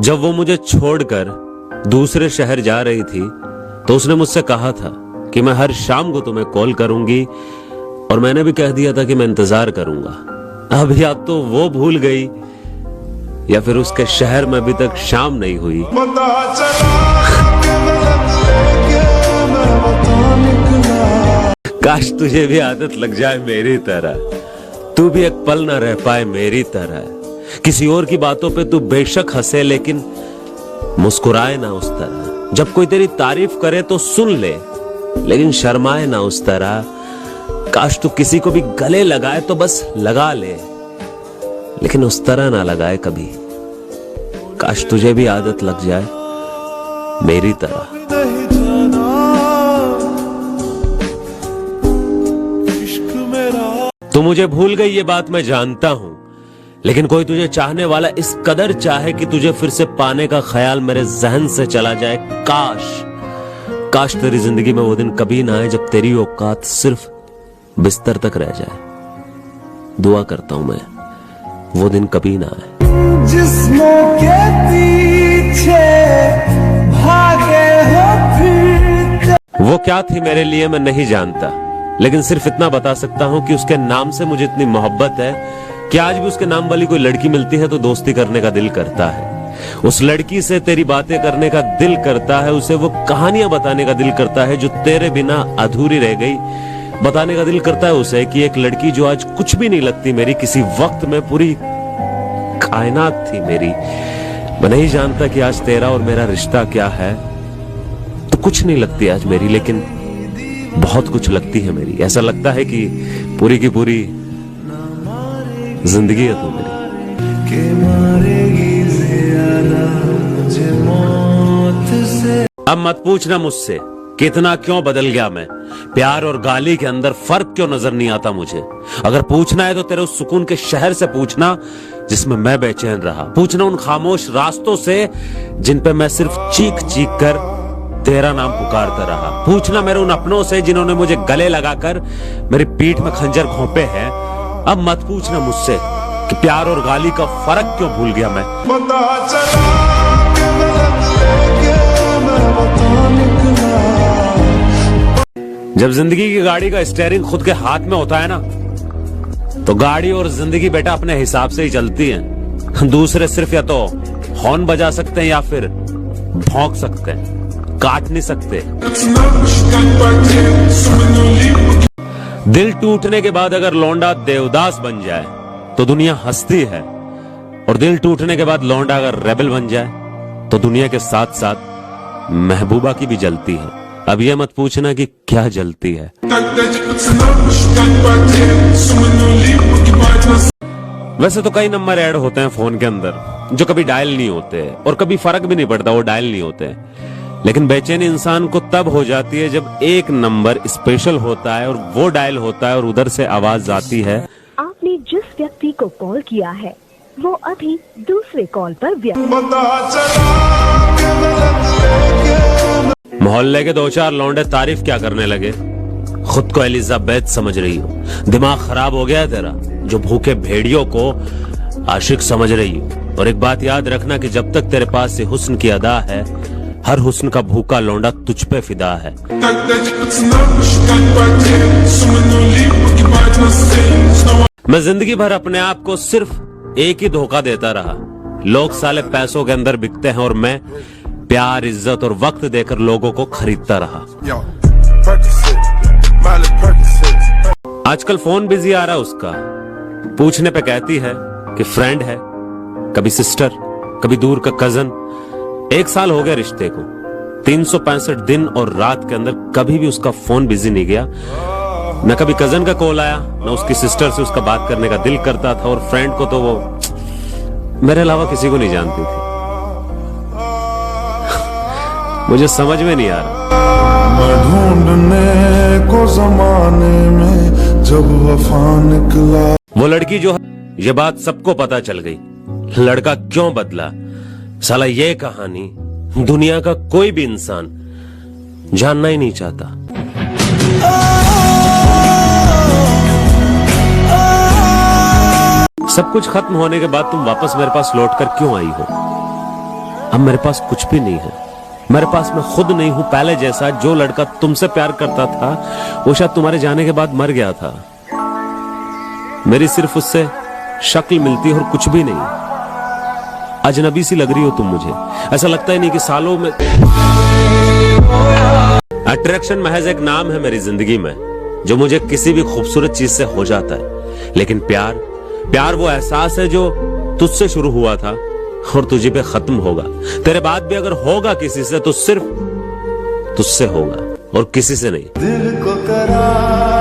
जब वो मुझे छोड़कर दूसरे शहर जा रही थी तो उसने मुझसे कहा था कि मैं हर शाम को तुम्हें कॉल करूंगी, और मैंने भी कह दिया था कि मैं इंतजार करूंगा। अब या तो वो भूल गई या फिर उसके शहर में अभी तक शाम नहीं हुई। काश तुझे भी आदत लग जाए मेरी तरह, तू भी एक पल ना रह पाए मेरी तरह। किसी और की बातों पे तू बेशक हंसे लेकिन मुस्कुराए ना उस तरह। जब कोई तेरी तारीफ करे तो सुन ले लेकिन शर्माए ना उस तरह। काश तू किसी को भी गले लगाए तो बस लगा ले लेकिन उस तरह ना लगाए कभी। काश तुझे भी आदत लग जाए मेरी तरह। तू मुझे भूल गई ये बात मैं जानता हूं, लेकिन कोई तुझे चाहने वाला इस कदर चाहे कि तुझे फिर से पाने का ख्याल मेरे जहन से चला जाए। काश तेरी जिंदगी में वो दिन कभी ना आए जब तेरी औकात सिर्फ बिस्तर तक रह जाए। दुआ करता हूं मैं वो दिन कभी ना आए। जिस्मों के पीछे भागे हो फिर। वो क्या थी मेरे लिए मैं नहीं जानता, लेकिन सिर्फ इतना बता सकता हूं कि उसके नाम से मुझे इतनी मोहब्बत है कि आज भी उसके नाम वाली कोई लड़की मिलती है तो दोस्ती करने का दिल करता है। उस लड़की से तेरी बातें करने का दिल करता है, उसे वो कहानियां बताने का दिल करता है जो तेरे बिना अधूरी रह गई। बताने का दिल करता है उसे कि एक लड़की जो आज कुछ भी नहीं लगती मेरी, किसी वक्त में पूरी कायनात थी मेरी। मैं नहीं जानता कि आज तेरा और मेरा रिश्ता क्या है। तो कुछ नहीं लगती आज मेरी, लेकिन बहुत कुछ लगती है मेरी। ऐसा लगता है कि पूरी की पूरी जिंदगी है तू मेरी। अब मत पूछना मुझसे कितना क्यों बदल गया मैं। प्यार और गाली के अंदर फर्क क्यों नजर नहीं आता मुझे। अगर पूछना है तो तेरे उस सुकून के शहर से पूछना जिसमें मैं बेचैन रहा। पूछना उन खामोश रास्तों से जिन पे मैं सिर्फ चीख चीख कर तेरा नाम पुकारता रहा। पूछना मेरे उन अपनों से जिन्होंने मुझे गले लगाकर मेरी पीठ में खंजर घोंपे हैं। अब मत पूछना मुझसे कि प्यार और गाली का फर्क क्यों भूल गया मैं। जब जिंदगी की गाड़ी का स्टीयरिंग खुद के हाथ में होता है ना, तो गाड़ी और जिंदगी बेटा अपने हिसाब से ही चलती है। दूसरे सिर्फ या तो हॉर्न बजा सकते हैं या फिर भौंक सकते हैं, काट नहीं सकते। दिल टूटने के बाद अगर लौंडा देवदास बन जाए तो दुनिया हंसती है, और दिल टूटने के बाद लौंडा अगर रेबल बन जाए तो दुनिया के साथ साथ महबूबा की भी जलती है। अब ये मत पूछना कि क्या जलती है। वैसे तो कई नंबर ऐड होते हैं फोन के अंदर जो कभी डायल नहीं होते और कभी फर्क भी नहीं पड़ता वो डायल नहीं होते, लेकिन बेचैनी इंसान को तब हो जाती है जब एक नंबर स्पेशल होता है और वो डायल होता है और उधर से आवाज आती है, आपने जिस व्यक्ति को कॉल किया है वो अभी दूसरे कॉल पर व्यस्त। मोहल्ले के दो चार लौंडे तारीफ क्या करने लगे। खुद को एलिजाबेथ समझ रही हो, दिमाग खराब हो गया है तेरा जो भूखे भेड़ियों को आशिक समझ रही हो। और एक बात याद रखना कि जब तक तेरे पास से हुस्न की अदा है, हर हुस्न का भूखा लौंडा तुझ पे फिदा है। मैं जिंदगी भर अपने आप को सिर्फ एक ही धोखा देता रहा। लोग साले पैसों के अंदर बिकते हैं और मैं प्यार, इज्जत और वक्त देकर लोगों को खरीदता रहा। आजकल फोन बिजी आ रहा है उसका, पूछने पे कहती है कि फ्रेंड है, कभी सिस्टर, कभी दूर का कजन। 1 साल हो गया रिश्ते को, 365 दिन और रात के अंदर कभी भी उसका फोन बिजी नहीं गया। न कभी कजन का कॉल आया, न उसकी सिस्टर से उसका बात करने का दिल करता था, और फ्रेंड को तो वो मेरे अलावा किसी को नहीं जानती थी। मुझे समझ में नहीं आ रहा। मैं ढूंढने को जमाने में जब वफा निकला। वो लड़की जो है, ये बात सबको पता चल गई। लड़का क्यों बदला, साला ये कहानी दुनिया का कोई भी इंसान जानना ही नहीं चाहता। सब कुछ खत्म होने के बाद तुम वापस मेरे पास लौट कर क्यों आई हो? अब मेरे पास कुछ भी नहीं है। मेरे पास मैं खुद नहीं हूं पहले जैसा। जो लड़का तुमसे प्यार करता था वो शायद तुम्हारे जाने के बाद मर गया था। मेरी सिर्फ उससे शक्ल मिलती और कुछ भी नहीं। अजनबी सी लग रही हो तुम मुझे। ऐसा लगता ही नहीं कि सालों में। अट्रैक्शन महज एक नाम है मेरी जिंदगी में जो मुझे किसी भी खूबसूरत चीज से हो जाता है। लेकिन प्यार वो एहसास है जो तुझसे शुरू हुआ था और तुझे पे खत्म होगा। तेरे बाद भी अगर होगा किसी से तो सिर्फ तुझसे होगा और किसी से नहीं। दिल को करार